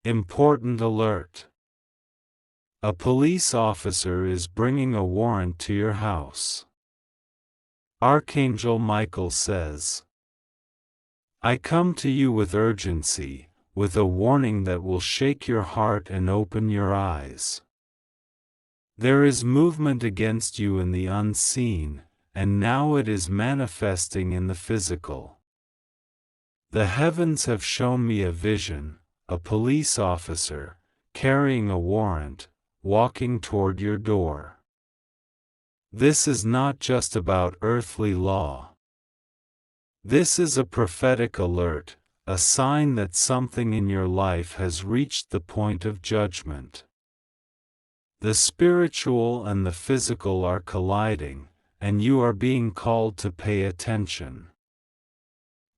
Important alert. A police officer is bringing a warrant to your house. Archangel Michael says, I come to you with urgency, with a warning that will shake your heart and open your eyes. There is movement against you in the unseen, and now it is manifesting in the physical. The heavens have shown me a vision, a police officer, carrying a warrant, walking toward your door. This is not just about earthly law. This is a prophetic alert, a sign that something in your life has reached the point of judgment. The spiritual and the physical are colliding, and you are being called to pay attention.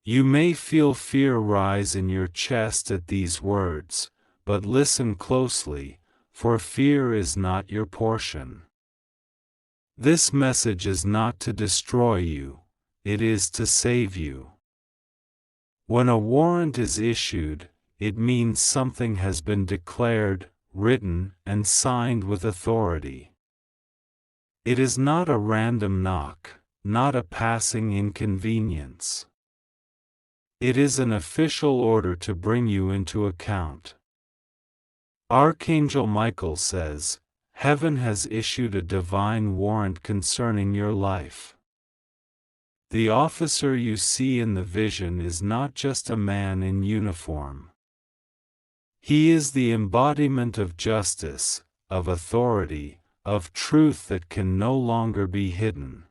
You may feel fear rise in your chest at these words, but listen closely, for fear is not your portion. This message is not to destroy you, it is to save you. When a warrant is issued, it means something has been declared, written, and signed with authority. It is not a random knock, not a passing inconvenience. It is an official order to bring you into account. Archangel Michael says, Heaven has issued a divine warrant concerning your life. The officer you see in the vision is not just a man in uniform. He is the embodiment of justice, of authority, of truth that can no longer be hidden.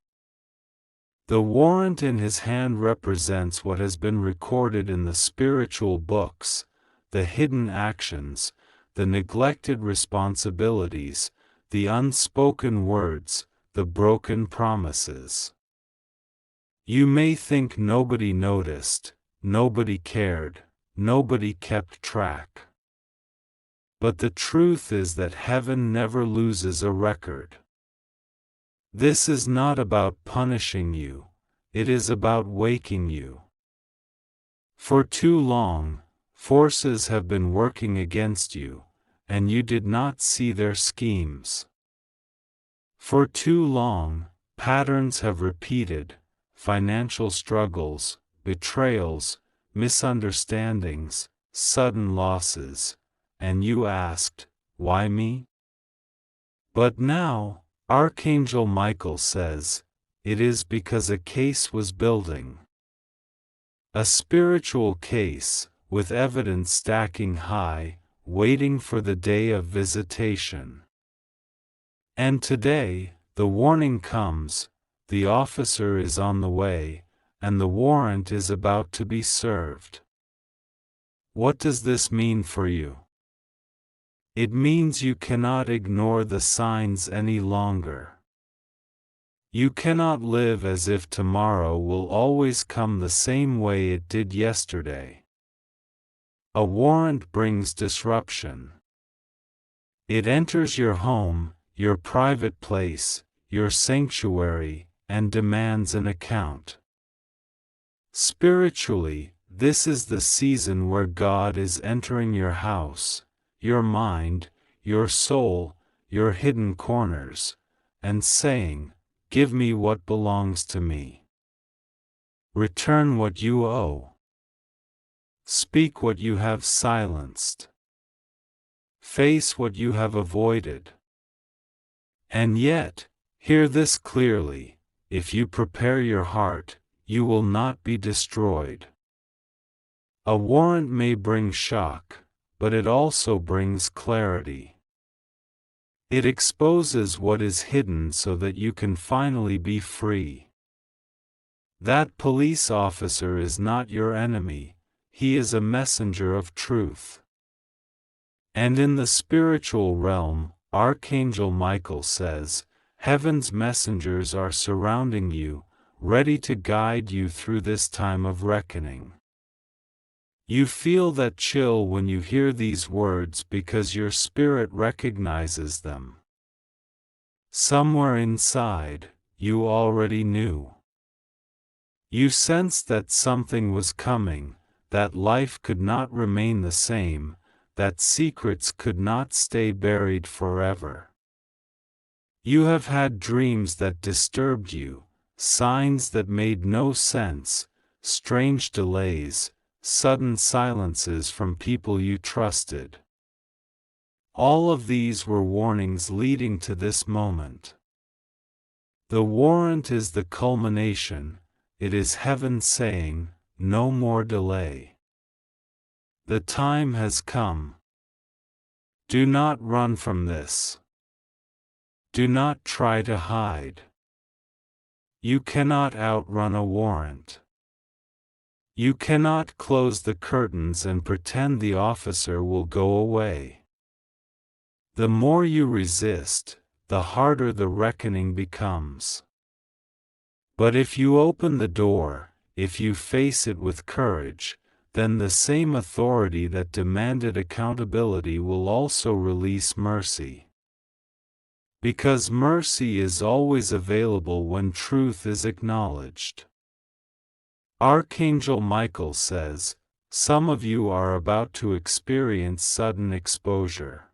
The warrant in his hand represents what has been recorded in the spiritual books, the hidden actions, the neglected responsibilities, the unspoken words, the broken promises. You may think nobody noticed, nobody cared, nobody kept track. But the truth is that heaven never loses a record. This is not about punishing you, it is about waking you. For too long, forces have been working against you, and you did not see their schemes. For too long, patterns have repeated, financial struggles, betrayals, misunderstandings, sudden losses, and you asked, why me? But now, Archangel Michael says, it is because a case was building. A spiritual case, with evidence stacking high, waiting for the day of visitation. And today, the warning comes, the officer is on the way, and the warrant is about to be served. What does this mean for you? It means you cannot ignore the signs any longer. You cannot live as if tomorrow will always come the same way it did yesterday. A warrant brings disruption. It enters your home, your private place, your sanctuary, and demands an account. Spiritually, this is the season where God is entering your house, your mind, your soul, your hidden corners, and saying, give me what belongs to me. Return what you owe. Speak what you have silenced. Face what you have avoided. And yet, hear this clearly, if you prepare your heart, you will not be destroyed. A warrant may bring shock, but it also brings clarity. It exposes what is hidden so that you can finally be free. That police officer is not your enemy, he is a messenger of truth. And in the spiritual realm, Archangel Michael says, heaven's messengers are surrounding you, ready to guide you through this time of reckoning. You feel that chill when you hear these words because your spirit recognizes them. Somewhere inside, you already knew. You sensed that something was coming, that life could not remain the same, that secrets could not stay buried forever. You have had dreams that disturbed you, signs that made no sense, strange delays, sudden silences from people you trusted. All of these were warnings leading to this moment. The warrant is the culmination. It is heaven saying, "No more delay. The time has come. Do not run from this. Do not try to hide. You cannot outrun a warrant. You cannot close the curtains and pretend the officer will go away. The more you resist, the harder the reckoning becomes. But if you open the door, if you face it with courage, then the same authority that demanded accountability will also release mercy. Because mercy is always available when truth is acknowledged. Archangel Michael says, "Some of you are about to experience sudden exposure.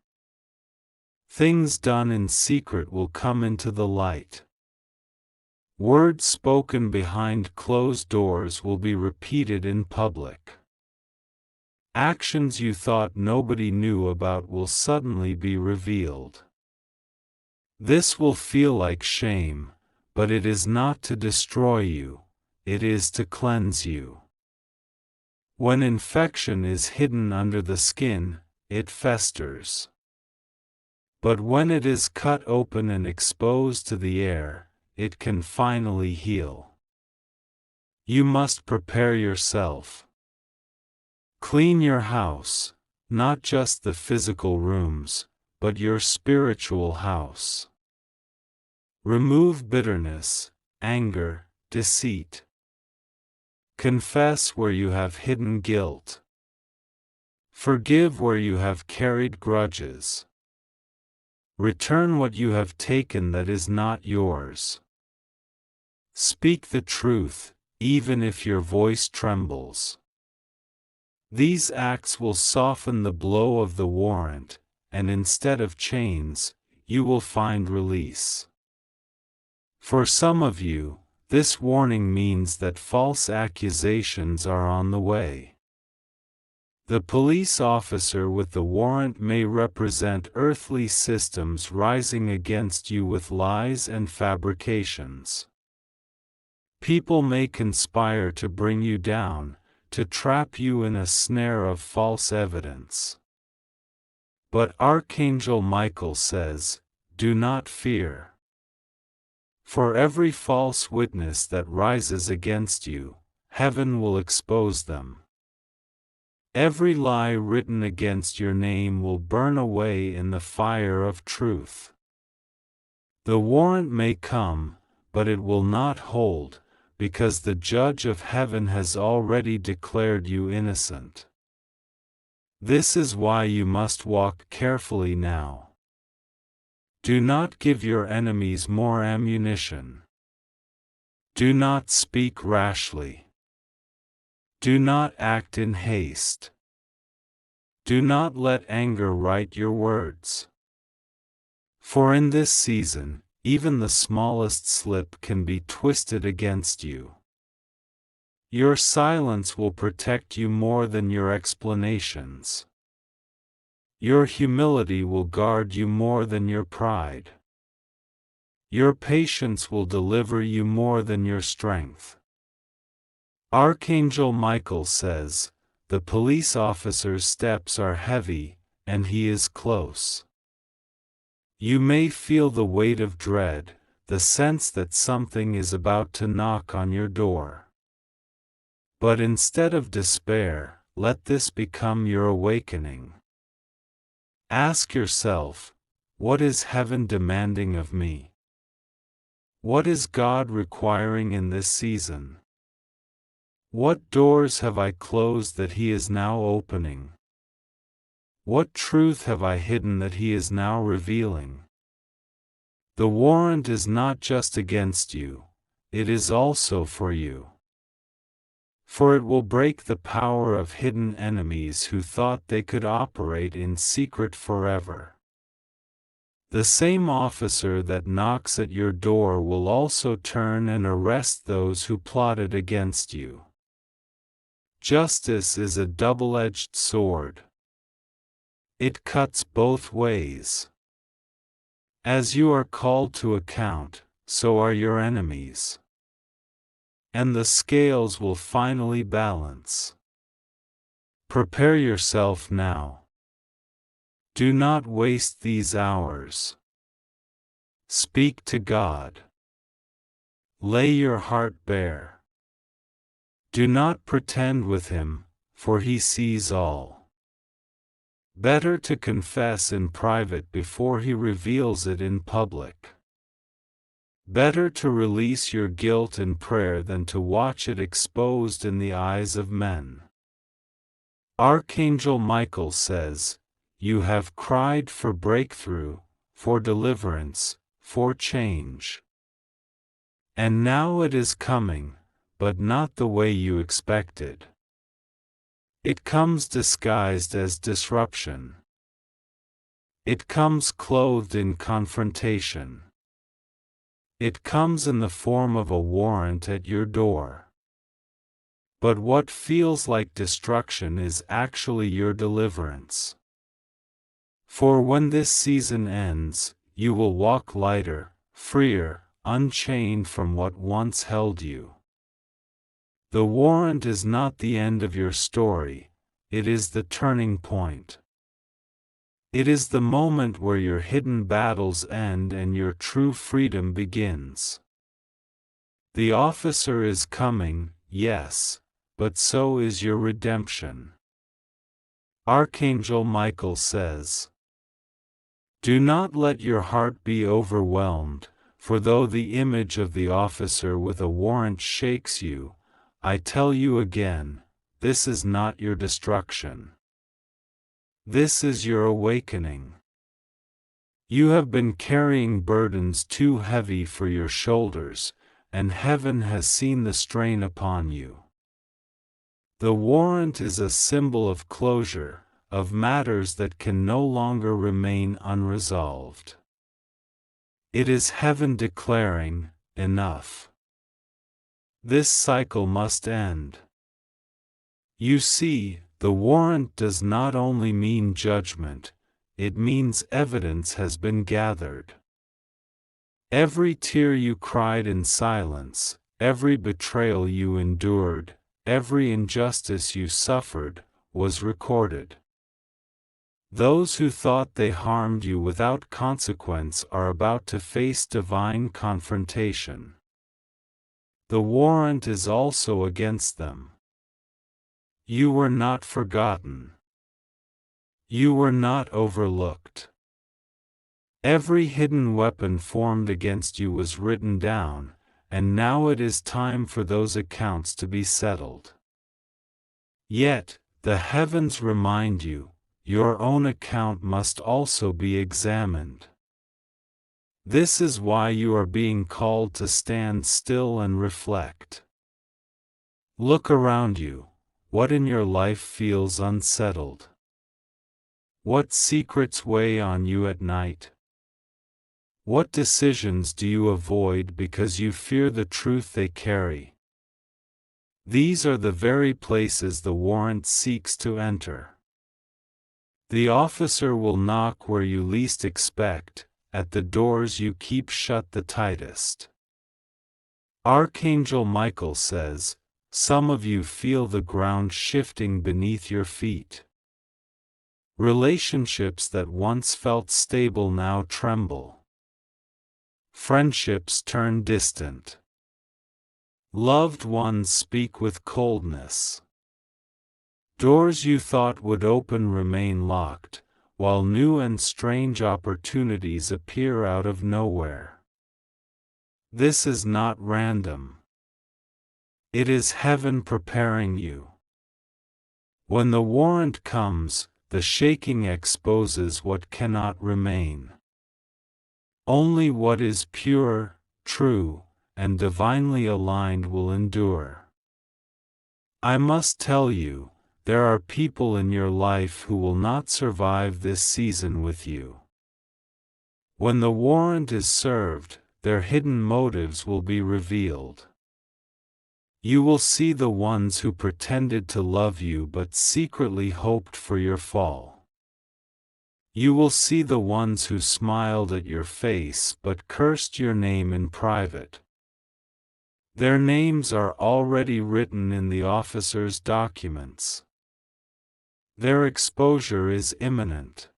Things done in secret will come into the light. Words spoken behind closed doors will be repeated in public. Actions you thought nobody knew about will suddenly be revealed. This will feel like shame, but it is not to destroy you, it is to cleanse you. When infection is hidden under the skin, it festers. But when it is cut open and exposed to the air, it can finally heal. You must prepare yourself. Clean your house, not just the physical rooms, but your spiritual house. Remove bitterness, anger, deceit. Confess where you have hidden guilt. Forgive where you have carried grudges. Return what you have taken that is not yours. Speak the truth, even if your voice trembles. These acts will soften the blow of the warrant, and instead of chains, you will find release. For some of you, this warning means that false accusations are on the way. The police officer with the warrant may represent earthly systems rising against you with lies and fabrications. People may conspire to bring you down, to trap you in a snare of false evidence. But Archangel Michael says, "Do not fear. For every false witness that rises against you, heaven will expose them. Every lie written against your name will burn away in the fire of truth. The warrant may come, but it will not hold, because the Judge of heaven has already declared you innocent. This is why you must walk carefully now. Do not give your enemies more ammunition. Do not speak rashly. Do not act in haste. Do not let anger write your words. For in this season, even the smallest slip can be twisted against you. Your silence will protect you more than your explanations. Your humility will guard you more than your pride. Your patience will deliver you more than your strength. Archangel Michael says, "The police officer's steps are heavy, and he is close." You may feel the weight of dread, the sense that something is about to knock on your door. But instead of despair, let this become your awakening. Ask yourself, what is heaven demanding of me? What is God requiring in this season? What doors have I closed that He is now opening? What truth have I hidden that He is now revealing? The warrant is not just against you, it is also for you. For it will break the power of hidden enemies who thought they could operate in secret forever. The same officer that knocks at your door will also turn and arrest those who plotted against you. Justice is a double-edged sword. It cuts both ways. As you are called to account, so are your enemies. And the scales will finally balance. Prepare yourself now. Do not waste these hours. Speak to God. Lay your heart bare. Do not pretend with Him, for He sees all. Better to confess in private before He reveals it in public. Better to release your guilt in prayer than to watch it exposed in the eyes of men. Archangel Michael says, "You have cried for breakthrough, for deliverance, for change. And now it is coming, but not the way you expected. It comes disguised as disruption. It comes clothed in confrontation. It comes in the form of a warrant at your door. But what feels like destruction is actually your deliverance. For when this season ends, you will walk lighter, freer, unchained from what once held you. The warrant is not the end of your story, it is the turning point. It is the moment where your hidden battles end and your true freedom begins. The officer is coming, yes, but so is your redemption. Archangel Michael says, "Do not let your heart be overwhelmed, for though the image of the officer with a warrant shakes you, I tell you again, this is not your destruction. This is your awakening. You have been carrying burdens too heavy for your shoulders, and heaven has seen the strain upon you. The warrant is a symbol of closure, of matters that can no longer remain unresolved. It is heaven declaring, 'Enough. This cycle must end.' You see, the warrant does not only mean judgment, it means evidence has been gathered. Every tear you cried in silence, every betrayal you endured, every injustice you suffered, was recorded. Those who thought they harmed you without consequence are about to face divine confrontation. The warrant is also against them. You were not forgotten. You were not overlooked. Every hidden weapon formed against you was written down, and now it is time for those accounts to be settled. Yet, the heavens remind you, your own account must also be examined. This is why you are being called to stand still and reflect. Look around you. What in your life feels unsettled? What secrets weigh on you at night? What decisions do you avoid because you fear the truth they carry? These are the very places the warrant seeks to enter. The officer will knock where you least expect, at the doors you keep shut the tightest. Archangel Michael says, some of you feel the ground shifting beneath your feet. Relationships that once felt stable now tremble. Friendships turn distant. Loved ones speak with coldness. Doors you thought would open remain locked, while new and strange opportunities appear out of nowhere. This is not random. It is heaven preparing you. When the warrant comes, the shaking exposes what cannot remain. Only what is pure, true, and divinely aligned will endure. I must tell you, there are people in your life who will not survive this season with you. When the warrant is served, their hidden motives will be revealed. You will see the ones who pretended to love you but secretly hoped for your fall. You will see the ones who smiled at your face but cursed your name in private. Their names are already written in the officer's documents. Their exposure is imminent.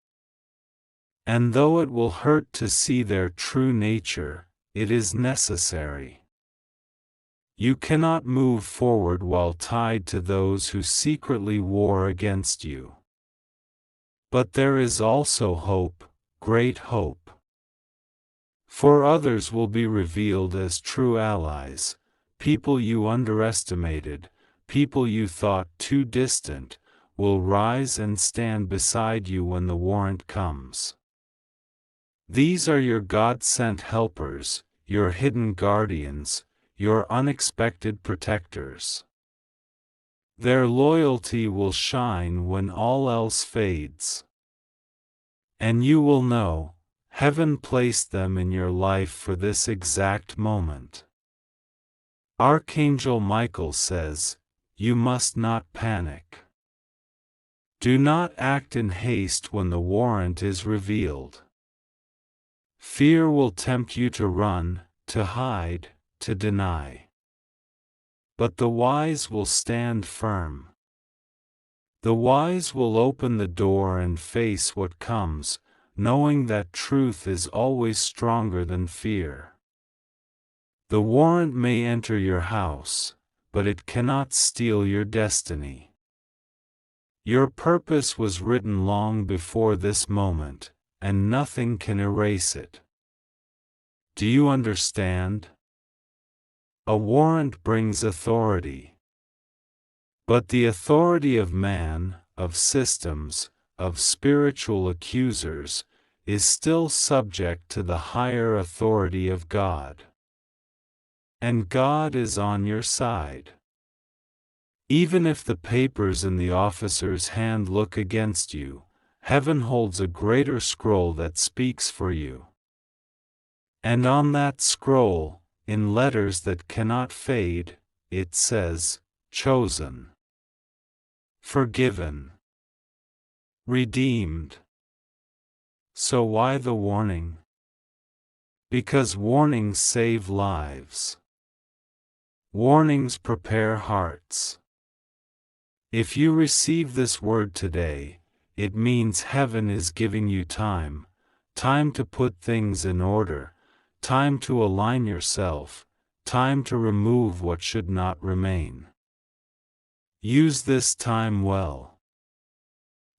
And though it will hurt to see their true nature, it is necessary. You cannot move forward while tied to those who secretly war against you. But there is also hope, great hope. For others will be revealed as true allies, people you underestimated, people you thought too distant, will rise and stand beside you when the warrant comes. These are your God-sent helpers, your hidden guardians, your unexpected protectors. Their loyalty will shine when all else fades. And you will know, heaven placed them in your life for this exact moment. Archangel Michael says, you must not panic. Do not act in haste when the warrant is revealed. Fear will tempt you to run, to hide, to deny. But the wise will stand firm. The wise will open the door and face what comes, knowing that truth is always stronger than fear. The warrant may enter your house, but it cannot steal your destiny. Your purpose was written long before this moment, and nothing can erase it. Do you understand? A warrant brings authority. But the authority of man, of systems, of spiritual accusers, is still subject to the higher authority of God. And God is on your side. Even if the papers in the officer's hand look against you, heaven holds a greater scroll that speaks for you. And on that scroll, in letters that cannot fade, it says, chosen, forgiven, redeemed. So why the warning? Because warnings save lives. Warnings prepare hearts. If you receive this word today, it means heaven is giving you time, time to put things in order, time to align yourself, time to remove what should not remain. Use this time well.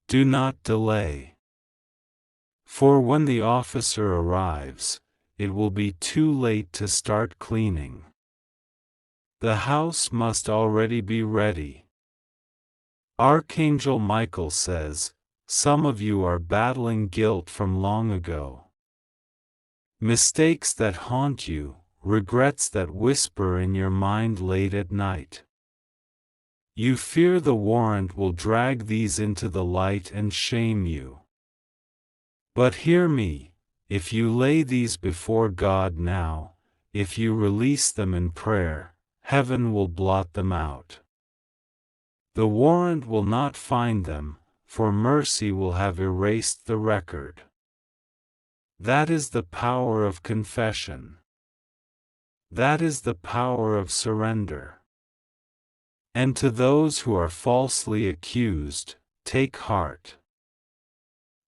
Do not delay. For when the officer arrives, it will be too late to start cleaning. The house must already be ready. Archangel Michael says, some of you are battling guilt from long ago. Mistakes that haunt you, regrets that whisper in your mind late at night. You fear the warrant will drag these into the light and shame you. But hear me, if you lay these before God now, if you release them in prayer, heaven will blot them out. The warrant will not find them, for mercy will have erased the record. That is the power of confession. That is the power of surrender. And to those who are falsely accused, take heart.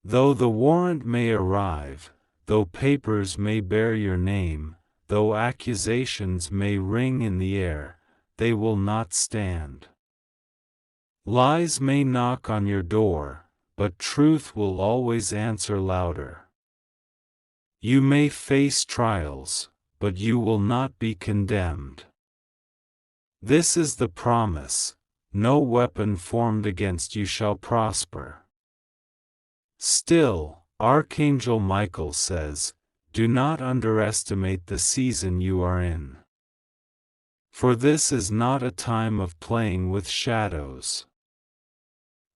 Though the warrant may arrive, though papers may bear your name, though accusations may ring in the air, they will not stand. Lies may knock on your door, but truth will always answer louder. You may face trials, but you will not be condemned. This is the promise, no weapon formed against you shall prosper. Still, Archangel Michael says, do not underestimate the season you are in. For this is not a time of playing with shadows.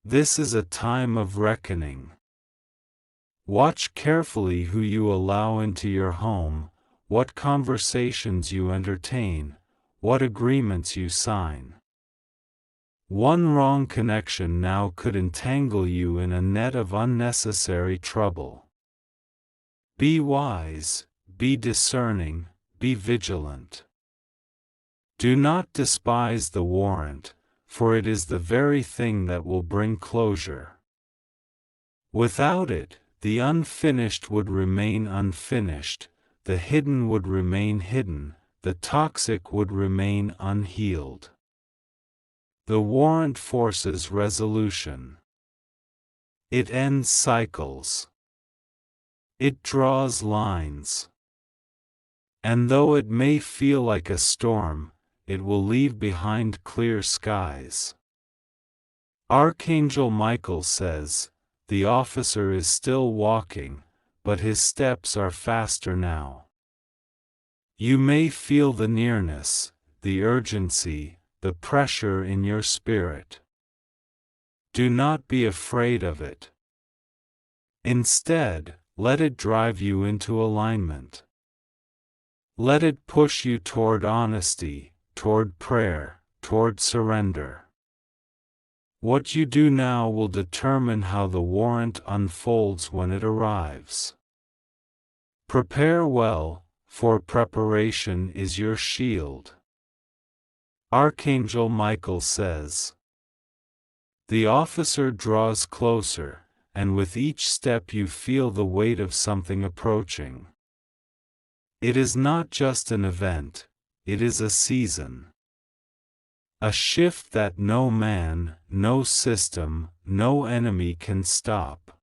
This is a time of reckoning. Watch carefully who you allow into your home, what conversations you entertain, what agreements you sign. One wrong connection now could entangle you in a net of unnecessary trouble. Be wise, be discerning, be vigilant. Do not despise the warrant, for it is the very thing that will bring closure. Without it, the unfinished would remain unfinished, the hidden would remain hidden, the toxic would remain unhealed. The warrant forces resolution. It ends cycles. It draws lines. And though it may feel like a storm, it will leave behind clear skies. Archangel Michael says, "The officer is still walking, but his steps are faster now." You may feel the nearness, the urgency, the pressure in your spirit. Do not be afraid of it. Instead, let it drive you into alignment. Let it push you toward honesty, toward prayer, toward surrender. What you do now will determine how the warrant unfolds when it arrives. Prepare well, for preparation is your shield. Archangel Michael says. The officer draws closer, and with each step you feel the weight of something approaching. It is not just an event, it is a season. A shift that no man, no system, no enemy can stop.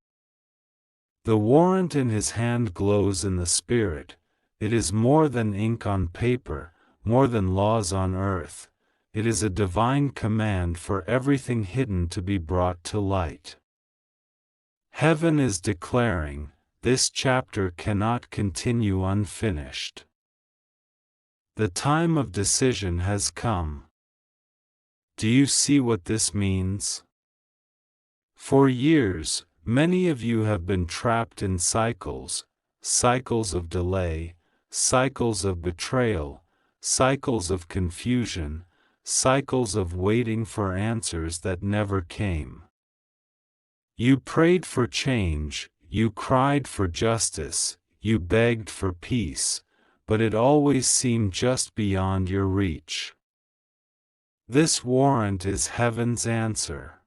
The warrant in his hand glows in the spirit. It is more than ink on paper, more than laws on earth. It is a divine command for everything hidden to be brought to light. Heaven is declaring, this chapter cannot continue unfinished. The time of decision has come. Do you see what this means? For years, many of you have been trapped in cycles of delay, cycles of betrayal, cycles of confusion, cycles of waiting for answers that never came. You prayed for change, you cried for justice, you begged for peace, but it always seemed just beyond your reach. This warrant is heaven's answer.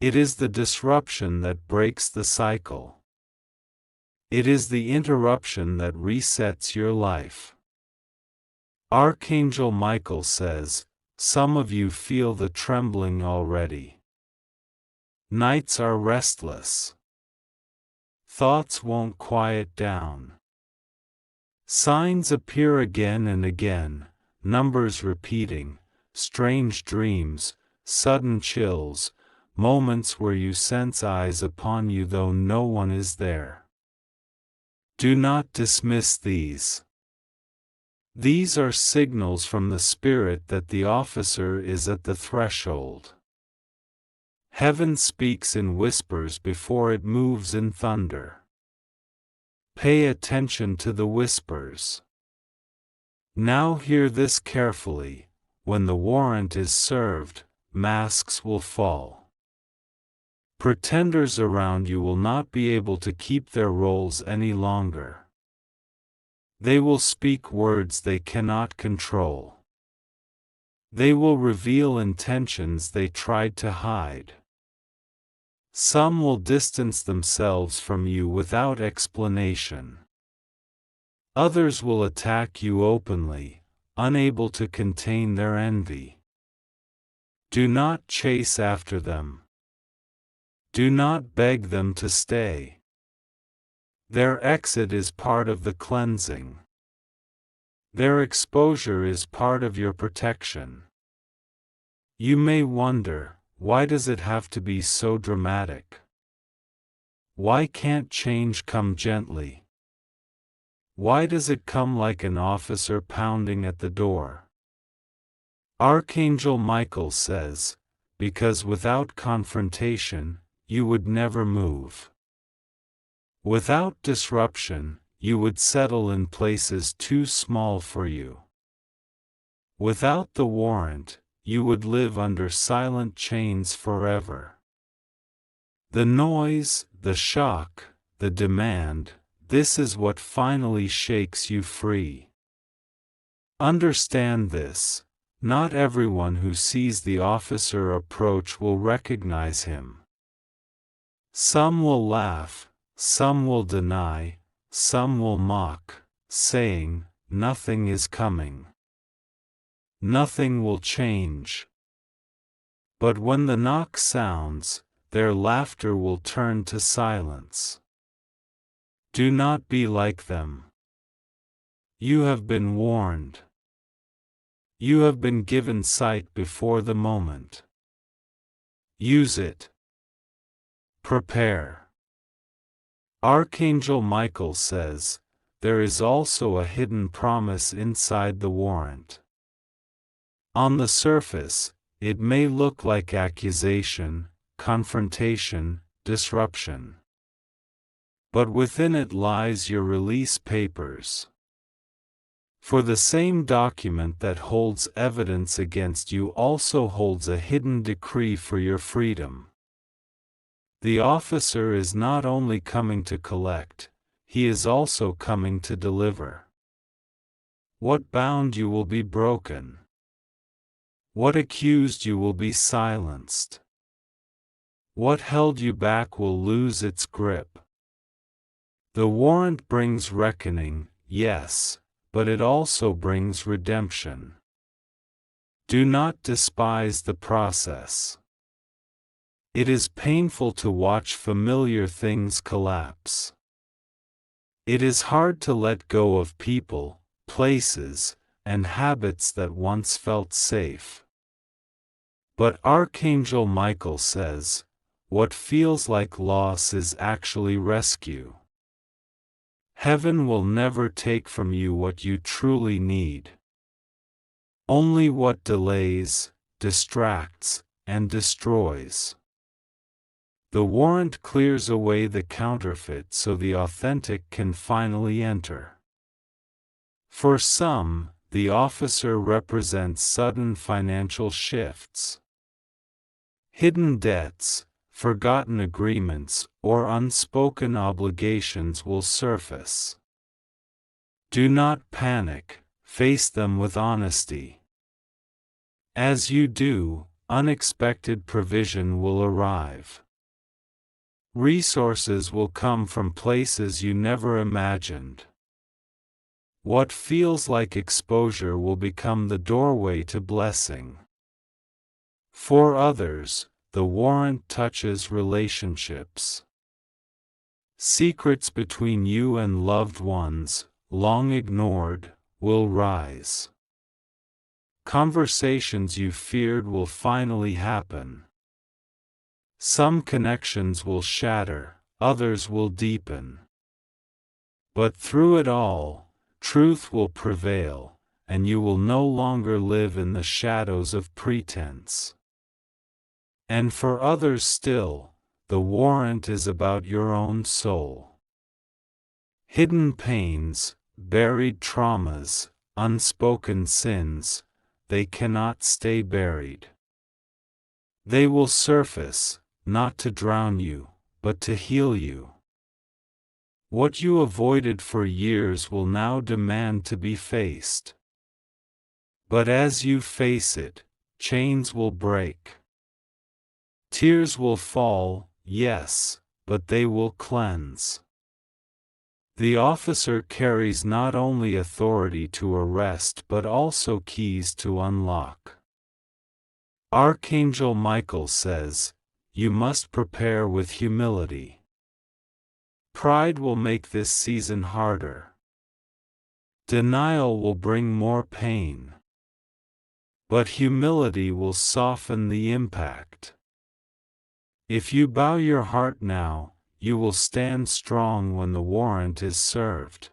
It is the disruption that breaks the cycle. It is the interruption that resets your life. Archangel Michael says, some of you feel the trembling already. Nights are restless. Thoughts won't quiet down. Signs appear again and again, numbers repeating, strange dreams, sudden chills, moments where you sense eyes upon you though no one is there. Do not dismiss these. These are signals from the Spirit that the officer is at the threshold. Heaven speaks in whispers before it moves in thunder. Pay attention to the whispers. Now hear this carefully, when the warrant is served, masks will fall. Pretenders around you will not be able to keep their roles any longer. They will speak words they cannot control. They will reveal intentions they tried to hide. Some will distance themselves from you without explanation. Others will attack you openly, unable to contain their envy. Do not chase after them. Do not beg them to stay. Their exit is part of the cleansing. Their exposure is part of your protection. You may wonder, why does it have to be so dramatic? Why can't change come gently? Why does it come like an officer pounding at the door? Archangel Michael says, because without confrontation, you would never move. Without disruption, you would settle in places too small for you. Without the warrant, you would live under silent chains forever. The noise, the shock, the demand, this is what finally shakes you free. Understand this. Not everyone who sees the officer approach will recognize him. Some will laugh, some will deny, some will mock, saying, "Nothing is coming. Nothing will change." But when the knock sounds, their laughter will turn to silence. Do not be like them. You have been warned. You have been given sight before the moment. Use it. Prepare. Archangel Michael says, there is also a hidden promise inside the warrant. On the surface, it may look like accusation, confrontation, disruption. But within it lies your release papers. For the same document that holds evidence against you also holds a hidden decree for your freedom. The officer is not only coming to collect, he is also coming to deliver. What bound you will be broken. What accused you will be silenced. What held you back will lose its grip. The warrant brings reckoning, yes, but it also brings redemption. Do not despise the process. It is painful to watch familiar things collapse. It is hard to let go of people, places, and habits that once felt safe. But Archangel Michael says, what feels like loss is actually rescue. Heaven will never take from you what you truly need. Only what delays, distracts, and destroys. The warrant clears away the counterfeit so the authentic can finally enter. For some, the officer represents sudden financial shifts. Hidden debts, forgotten agreements, or unspoken obligations will surface. Do not panic, face them with honesty. As you do, unexpected provision will arrive. Resources will come from places you never imagined. What feels like exposure will become the doorway to blessing. For others, the warrant touches relationships. Secrets between you and loved ones, long ignored, will rise. Conversations you feared will finally happen. Some connections will shatter, others will deepen. But through it all, truth will prevail, and you will no longer live in the shadows of pretense. And for others still, the warrant is about your own soul. Hidden pains, buried traumas, unspoken sins, they cannot stay buried. They will surface, not to drown you, but to heal you. What you avoided for years will now demand to be faced. But as you face it, chains will break. Tears will fall, yes, but they will cleanse. The officer carries not only authority to arrest but also keys to unlock. Archangel Michael says, you must prepare with humility. Pride will make this season harder. Denial will bring more pain. But humility will soften the impact. If you bow your heart now, you will stand strong when the warrant is served.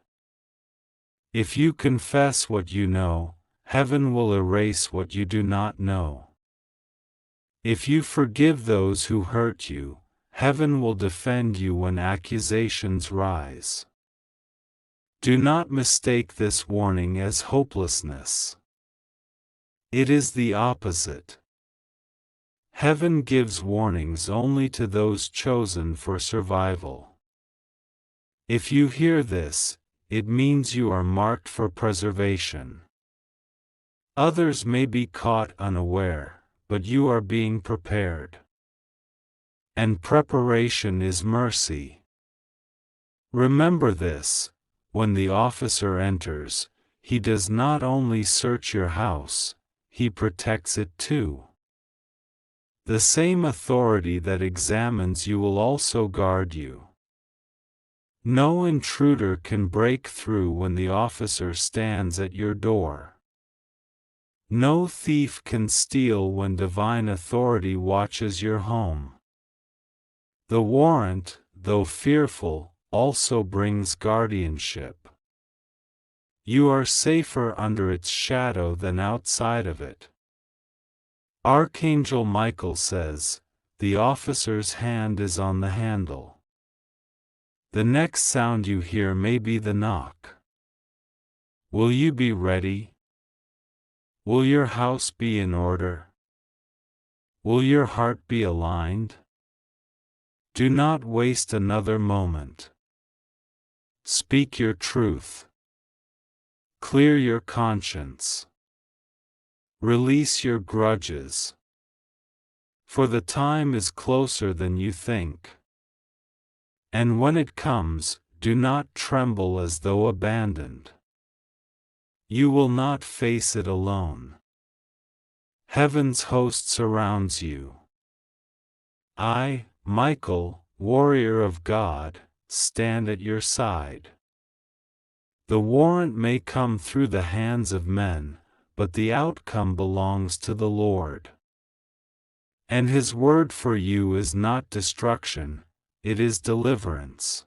If you confess what you know, heaven will erase what you do not know. If you forgive those who hurt you, heaven will defend you when accusations rise. Do not mistake this warning as hopelessness. It is the opposite. Heaven gives warnings only to those chosen for survival. If you hear this, it means you are marked for preservation. Others may be caught unaware, but you are being prepared. And preparation is mercy. Remember this: when the officer enters, he does not only search your house, he protects it too. The same authority that examines you will also guard you. No intruder can break through when the officer stands at your door. No thief can steal when divine authority watches your home. The warrant, though fearful, also brings guardianship. You are safer under its shadow than outside of it. Archangel Michael says, "The officer's hand is on the handle." The next sound you hear may be the knock. Will you be ready? Will your house be in order? Will your heart be aligned? Do not waste another moment. Speak your truth. Clear your conscience. Release your grudges. For the time is closer than you think. And when it comes, do not tremble as though abandoned. You will not face it alone. Heaven's host surrounds you. I, Michael, warrior of God, stand at your side. The warrant may come through the hands of men, but the outcome belongs to the Lord. And His word for you is not destruction, it is deliverance.